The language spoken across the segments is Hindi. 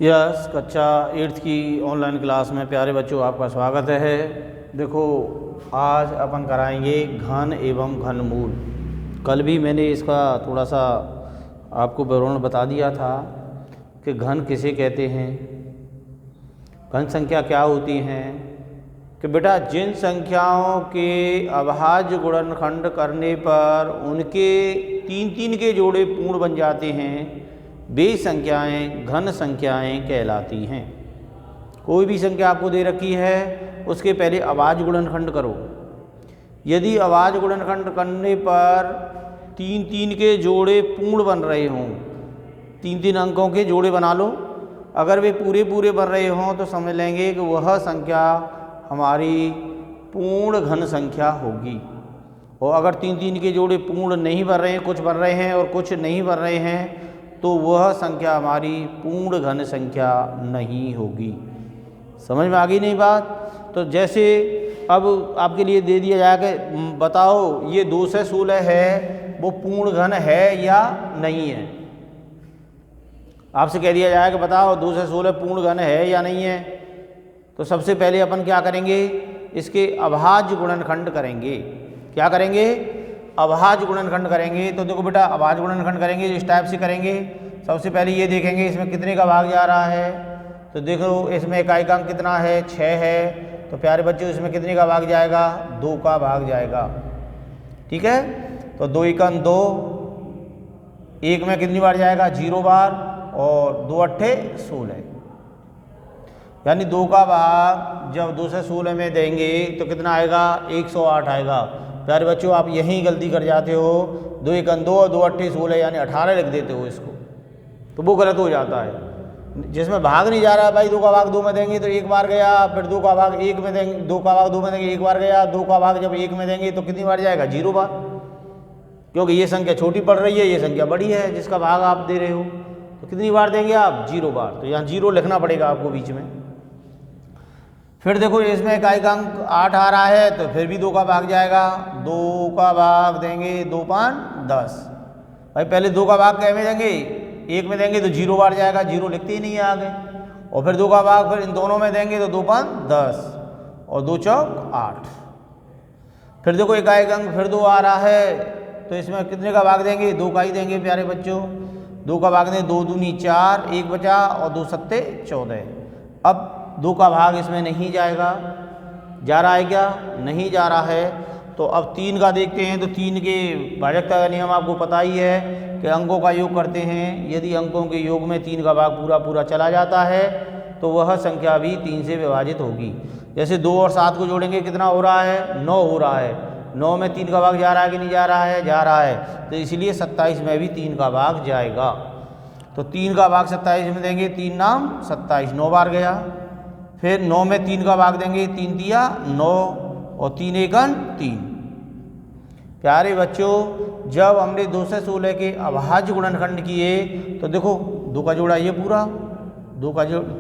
यस कक्षा 8th की ऑनलाइन क्लास में प्यारे बच्चों आपका स्वागत है। देखो आज अपन कराएंगे घन एवं घनमूल। कल भी मैंने इसका थोड़ा सा आपको विवरण बता दिया था कि घन किसे कहते हैं, घन संख्या क्या होती हैं। कि बेटा जिन संख्याओं के अभाज्य गुणनखंड करने पर उनके तीन तीन के जोड़े पूर्ण बन जाते हैं वे संख्याएं घन संख्याएं कहलाती हैं। कोई भी संख्या आपको दे रखी है उसके पहले अभाज्य गुणनखंड करो। यदि अभाज्य गुणनखंड करने पर तीन तीन के जोड़े पूर्ण बन रहे हों, तीन तीन अंकों के जोड़े बना लो, अगर वे पूरे पूरे बन रहे हों तो समझ लेंगे कि वह संख्या हमारी पूर्ण घन संख्या होगी। और अगर तीन तीन के जोड़े पूर्ण नहीं बन रहे हैं, कुछ बन रहे हैं और कुछ नहीं बन रहे हैं, तो वह संख्या हमारी पूर्ण घन संख्या नहीं होगी। समझ में आ गई नहीं बात? तो जैसे अब आपके लिए दे दिया जाएगा, बताओ ये 2 से 16 है वो पूर्ण घन है या नहीं है। आपसे कह दिया जाएगा बताओ 2 से 16 पूर्ण घन है या नहीं है, तो सबसे पहले अपन क्या करेंगे, इसके अभाज्य गुणनखंड करेंगे। क्या करेंगे? अभाज्य गुणनखंड करेंगे। तो देखो बेटा अभाज्य गुणनखंड करेंगे इस टाइप से करेंगे। सबसे पहले ये देखेंगे इसमें कितने का भाग जा रहा है। तो देखो इसमें इकाइकांक कितना है, 6 है। तो प्यारे बच्चों इसमें कितने का भाग जाएगा, 2 का भाग जाएगा। ठीक है, तो 2 एकम 2, 1 में कितनी बार जाएगा, 0 बार, और 2 अट्ठे 16, यानी 2 का भाग जब 2 से 16 में देंगे तो कितना आएगा, 108 आएगा। प्यारे बच्चों आप यहीं गलती कर जाते हो, 2 एकम 2 और 2 अट्ठे 16 यानी 18 लिख देते हो इसको, तो वो गलत हो जाता है। जिसमें भाग नहीं जा रहा भाई, 2 का भाग 2 में देंगे तो 1 बार गया, फिर 2 का भाग 1 में देंगे, 2 का भाग 2 में देंगे 1 बार गया, 2 का भाग जब 1 में देंगे तो कितनी बार जाएगा, 0 बार। क्योंकि ये संख्या छोटी पड़ रही है, ये संख्या बड़ी है जिसका भाग आप दे रहे हो, तो कितनी बार देंगे आप, 0 बार। तो यहाँ 0 लिखना पड़ेगा आपको बीच में। फिर देखो इसमें इकाइकांक 8 आ रहा है तो फिर भी 2 का भाग जाएगा, 2 का भाग देंगे 2 5 10। भाई पहले 2 का भाग क्या में देंगे, 1 में देंगे तो 0 बार जाएगा, 0 लिखते ही नहीं है आगे। और फिर 2 का भाग फिर इन दोनों में देंगे तो 2 5 10 और 2 चौक 8। फिर देखो इकाइकांक फिर 2 आ रहा है तो इसमें कितने का भाग देंगे, 2 का ही देंगे प्यारे बच्चों। 2 का भाग देंगे, 2 दूनी 4, 1 बचा और 2 सत्ते 14। अब 2 का भाग इसमें नहीं जाएगा, जा रहा है क्या, नहीं जा रहा है। तो अब 3 का देखते हैं। तो 3 के भाजकता का नियम आपको पता ही है कि अंकों का योग करते हैं। यदि अंकों के योग में 3 का भाग पूरा पूरा चला जाता है तो वह संख्या भी 3 से विभाजित होगी। जैसे 2 और 7 को जोड़ेंगे कितना हो रहा है, 9 हो रहा है। 9 में 3 का भाग जा रहा है कि नहीं जा रहा है, जा रहा है। तो इसलिए 27 में भी 3 का भाग जाएगा। तो 3 का भाग 27 में देंगे, 3 नाम 27, 9 बार गया। फिर 9 में 3 का भाग देंगे, 3 दिया 9 और 3 एकम 3। प्यारे बच्चों जब हमने 2 से 16 के अभाज्य गुणनखंड किए तो देखो 2 का जोड़ा ये पूरा,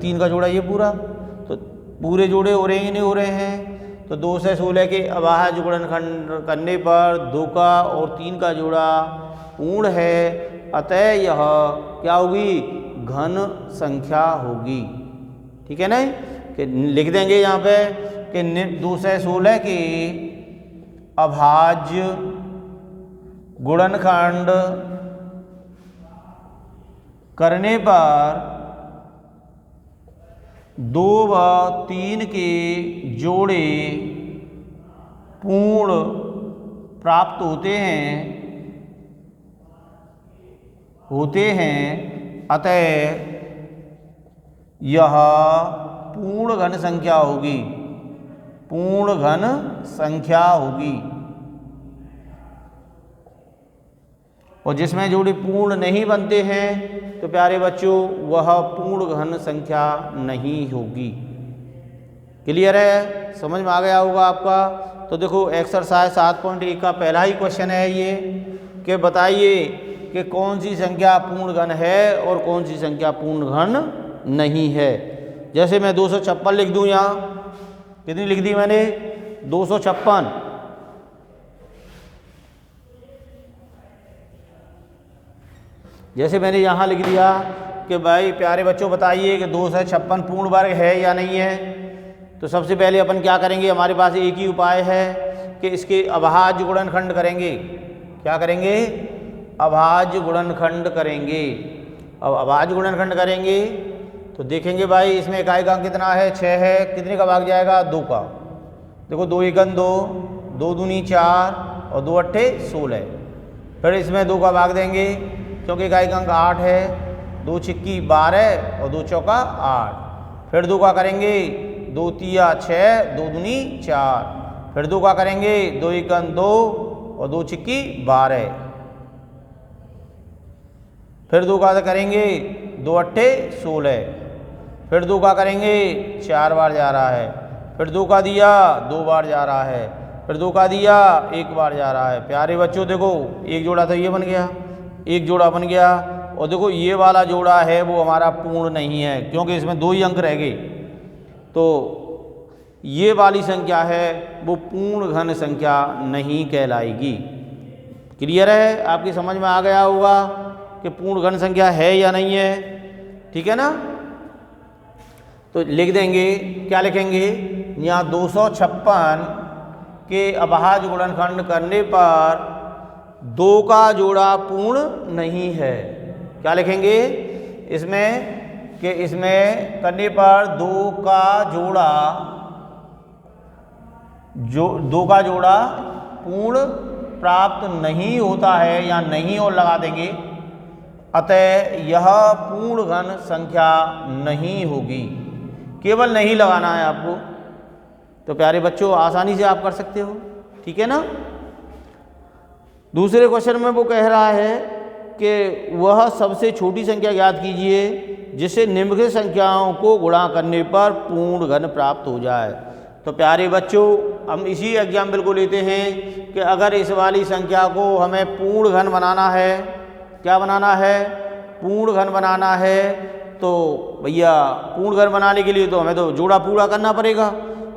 3 का जोड़ा ये पूरा, तो पूरे जोड़े हो रहे हैं नहीं हो रहे हैं। तो 2 से 16 के अभाज्य गुणनखंड करने पर 2 का और 3 का जोड़ा पूर्ण है, अतः यह क्या होगी, घन संख्या होगी। ठीक है ना, कि लिख देंगे यहाँ पे कि 2 से 16 के अभाज्य गुणनखंड करने पर 2 व 3 के जोड़े पूर्ण प्राप्त होते हैं, अतः यह पूर्ण घन संख्या होगी, पूर्ण घन संख्या होगी। और जिसमें जोड़े पूर्ण नहीं बनते हैं तो प्यारे बच्चों वह पूर्ण घन संख्या नहीं होगी। क्लियर है, समझ में आ गया होगा आपका। तो देखो एक्सरसाइज 7.1 का पहला ही क्वेश्चन है ये, कि बताइए कि कौन सी संख्या पूर्ण घन है और कौन सी संख्या पूर्ण घन नहीं है। जैसे मैं 256 लिख दूं, यहाँ कितनी लिख दी मैंने, 256। जैसे मैंने यहाँ लिख दिया कि भाई प्यारे बच्चों बताइए कि 256 पूर्ण वर्ग है या नहीं है। तो सबसे पहले अपन क्या करेंगे, हमारे पास एक ही उपाय है कि इसके अभाज्य गुणनखंड करेंगे। क्या करेंगे? अभाज्य गुणनखंड करेंगे। अब अभाज्य गुणनखंड करेंगे तो देखेंगे भाई इसमें इकाई का अंक कितना है, 6 है। कितने का भाग जाएगा? 2 का। देखो 2 एकन 2, 2 दूनी 4 और 2 अट्ठे 16। फिर इसमें 2 का भाग देंगे क्योंकि इकाई का अंक 8 है। 2 छिक्की 12 और 2 चौका 8। फिर 2 का करेंगे, 2 तिया 6, 2 दूनी 4। फिर 2 का करेंगे, 2 एकन 2 और 2 छिक्की 12। फिर 2 का करेंगे, 2 अट्ठे 16। फिर 2 का करेंगे, 4 बार जा रहा है। फिर 2 का दिया, 2 बार जा रहा है। फिर 2 का दिया, 1 बार जा रहा है। प्यारे बच्चों देखो एक जोड़ा तो ये बन गया, एक जोड़ा बन गया। और देखो ये वाला जोड़ा है वो हमारा पूर्ण नहीं है क्योंकि इसमें 2 ही अंक रह गए। तो ये वाली संख्या है वो पूर्ण घन संख्या नहीं कहलाएगी। क्लियर है? आपकी समझ में आ गया होगा कि पूर्ण घन संख्या है या नहीं है। ठीक है ना? तो लिख देंगे, क्या लिखेंगे? यहाँ 256 के अभाज्य गुणनखंड करने पर 2 का जोड़ा पूर्ण नहीं है। क्या लिखेंगे इसमें कि इसमें करने पर 2 का जोड़ा पूर्ण प्राप्त नहीं होता है या नहीं और लगा देंगे। अतः यह पूर्ण घन संख्या नहीं होगी। केवल नहीं लगाना है आपको। तो प्यारे बच्चों आसानी से आप कर सकते हो। ठीक है ना? दूसरे क्वेश्चन में वो कह रहा है कि वह सबसे छोटी संख्या ज्ञात कीजिए जिससे निम्नलिखित संख्याओं को गुणा करने पर पूर्ण घन प्राप्त हो जाए। तो प्यारे बच्चों हम इसी एग्जाम्पल को लेते हैं कि अगर इस वाली संख्या को हमें पूर्ण घन बनाना है, क्या बनाना है? पूर्ण घन बनाना है। तो भैया पूर्ण घन बनाने के लिए तो हमें तो जोड़ा पूरा करना पड़ेगा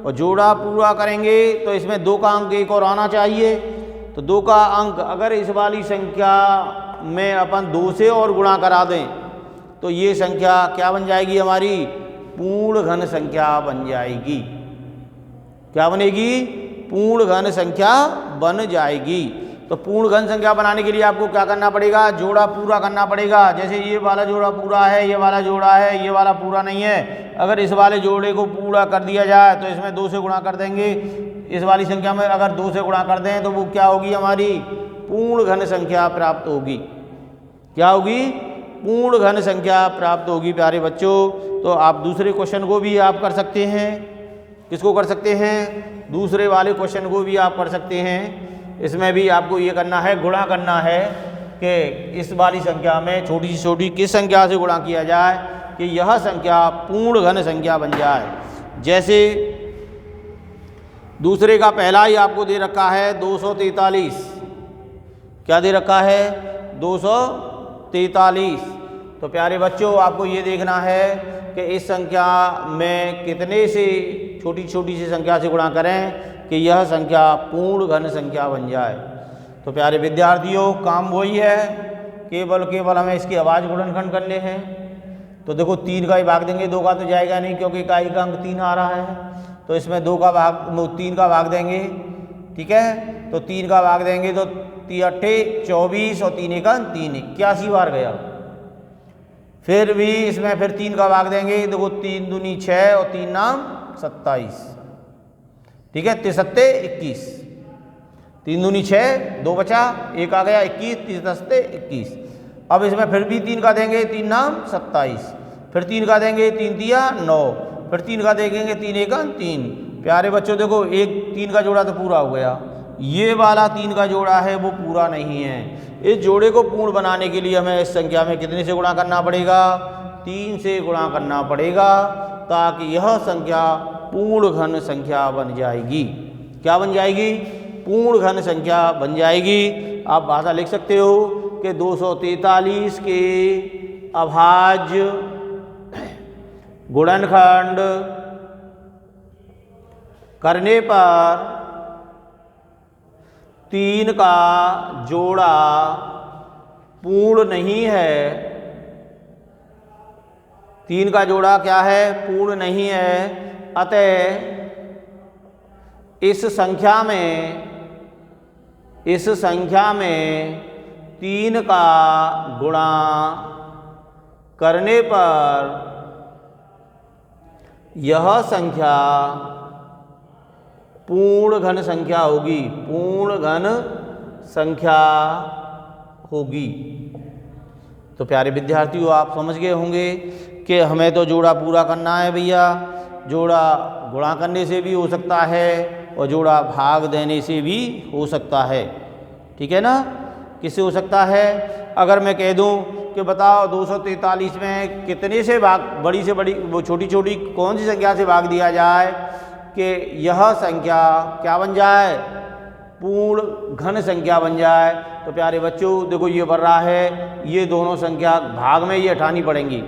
और जोड़ा पूरा करेंगे तो इसमें 2 का अंक एक और आना चाहिए। तो 2 का अंक अगर इस वाली संख्या में अपन 2 से और गुणा करा दें तो ये संख्या क्या बन जाएगी? हमारी पूर्ण घन संख्या बन जाएगी। क्या बनेगी? पूर्ण घन संख्या बन जाएगी। तो पूर्ण घन संख्या बनाने के लिए आपको क्या करना पड़ेगा? जोड़ा पूरा करना पड़ेगा। जैसे ये वाला जोड़ा पूरा है, ये वाला जोड़ा है, ये वाला पूरा नहीं है। अगर इस वाले जोड़े को पूरा कर दिया जाए तो इसमें 2 से गुणा कर देंगे। इस वाली संख्या में अगर 2 से गुणा कर दें तो वो क्या होगी? हमारी पूर्ण घन संख्या प्राप्त होगी। क्या होगी? पूर्ण घन संख्या प्राप्त होगी। प्यारे बच्चों तो आप दूसरे क्वेश्चन को भी आप कर सकते हैं। किसको कर सकते हैं? दूसरे वाले क्वेश्चन को भी आप कर सकते हैं। इसमें भी आपको ये करना है, गुणा करना है कि इस वाली संख्या में छोटी से छोटी किस संख्या से गुणा किया जाए कि यह संख्या पूर्ण घन संख्या बन जाए। जैसे दूसरे का पहला ही आपको दे रखा है 243। क्या दे रखा है? 243। तो प्यारे बच्चों आपको ये देखना है कि इस संख्या में कितने से छोटी छोटी सी संख्या से गुणा करें कि यह संख्या पूर्ण घन संख्या बन जाए। तो प्यारे विद्यार्थियों काम वही है, केवल हमें इसके अभाज्य गुणनखंड करने हैं। तो देखो 3 का ही भाग देंगे, 2 का तो जाएगा नहीं क्योंकि इकाई का अंक 3 आ रहा है। तो इसमें 3 का भाग देंगे। ठीक है? तो 3 का भाग देंगे तो 3 अट्ठे 24 और 3 एकम 3, 81 बार गया। फिर भी इसमें फिर 3 का भाग देंगे। देखो 3 दूनी 6 और 3 नाम 27। ठीक है? 3 सत्ते 21, 3 दूनी 6, 2 बचा, 1 आ गया 21, 3 सत्ते 21। अब इसमें फिर भी 3 का देंगे, 3 नाम 27। फिर 3 का देंगे, 3 दिया 9। फिर 3 का देखेंगे, 3 एकम 3। प्यारे बच्चों देखो 3 का जोड़ा तो पूरा हो गया। ये वाला 3 का जोड़ा है वो पूरा नहीं है। इस जोड़े को पूर्ण बनाने के लिए हमें इस संख्या में कितने से गुणा करना पड़ेगा? 3 से गुणा करना पड़ेगा ताकि यह संख्या पूर्ण घन संख्या बन जाएगी। क्या बन जाएगी? पूर्ण घन संख्या बन जाएगी। आप भाषा लिख सकते हो कि 243 के अभाज्य गुणनखंड करने पर 3 का जोड़ा पूर्ण नहीं है 3 का जोड़ा क्या है, पूर्ण नहीं है। अतः इस संख्या में 3 का गुणा करने पर यह संख्या पूर्ण घन संख्या होगी, पूर्ण घन संख्या होगी। तो प्यारे विद्यार्थियों, आप समझ गए होंगे कि हमें तो जोड़ा पूरा करना है भैया। जोड़ा गुणा करने से भी हो सकता है और जोड़ा भाग देने से भी हो सकता है। ठीक है ना? किससे हो सकता है? अगर मैं कह दूं कि बताओ 243 में कितने से भाग, बड़ी से बड़ी वो छोटी छोटी कौन सी संख्या से भाग दिया जाए कि यह संख्या क्या बन जाए, पूर्ण घन संख्या बन जाए। तो प्यारे बच्चों देखो ये बढ़ रहा है, ये दोनों संख्या भाग में ये हटानी पड़ेंगी।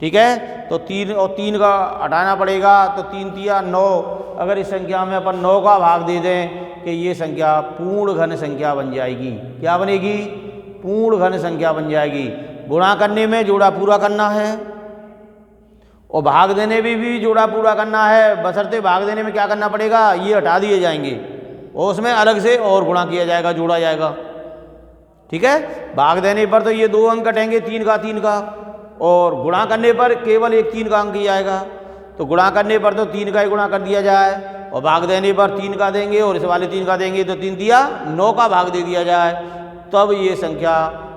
ठीक है? तो 3 और 3 का हटाना पड़ेगा, तो 3 तिया 9। अगर इस संख्या में अपन 9 का भाग दे दें कि ये संख्या पूर्ण घन संख्या बन जाएगी। क्या बनेगी? पूर्ण घन संख्या बन जाएगी। गुणा करने में जोड़ा पूरा करना है और भाग देने में भी जोड़ा पूरा करना है, बशर्ते भाग देने में क्या करना पड़ेगा, ये हटा दिए जाएंगे और उसमें अलग से और गुणा किया जाएगा, जोड़ा जाएगा। ठीक है? भाग देने पर तो ये 2 अंक कटेंगे, 3 का, और गुणा करने पर केवल एक 3 का अंक ही आएगा। तो गुणा करने पर तो 3 का ही गुणा कर दिया जाए और भाग देने पर 3 का देंगे और इस वाले 3 का देंगे, तो 3 दिया 9 का भाग दे दिया जाए, तब ये संख्या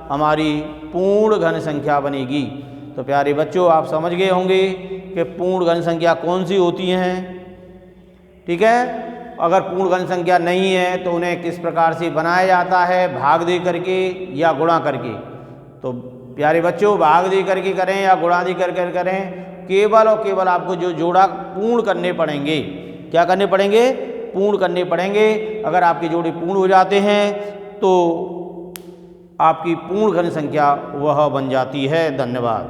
हमारी पूर्ण घन संख्या बनेगी। तो प्यारे बच्चों आप समझ गए होंगे कि पूर्ण घन संख्या कौन सी होती हैं। ठीक है? अगर पूर्ण घन संख्या नहीं है तो उन्हें किस प्रकार से बनाया जाता है, भाग दे करके या गुणा करके। तो प्यारे बच्चों भाग दे करके करें या गुणा दे करके करें, केवल और केवल आपको जो जोड़ा पूर्ण करने पड़ेंगे। क्या करने पड़ेंगे? पूर्ण करने पड़ेंगे। अगर आपके जोड़े पूर्ण हो जाते हैं तो आपकी पूर्ण घन संख्या वह बन जाती है। धन्यवाद।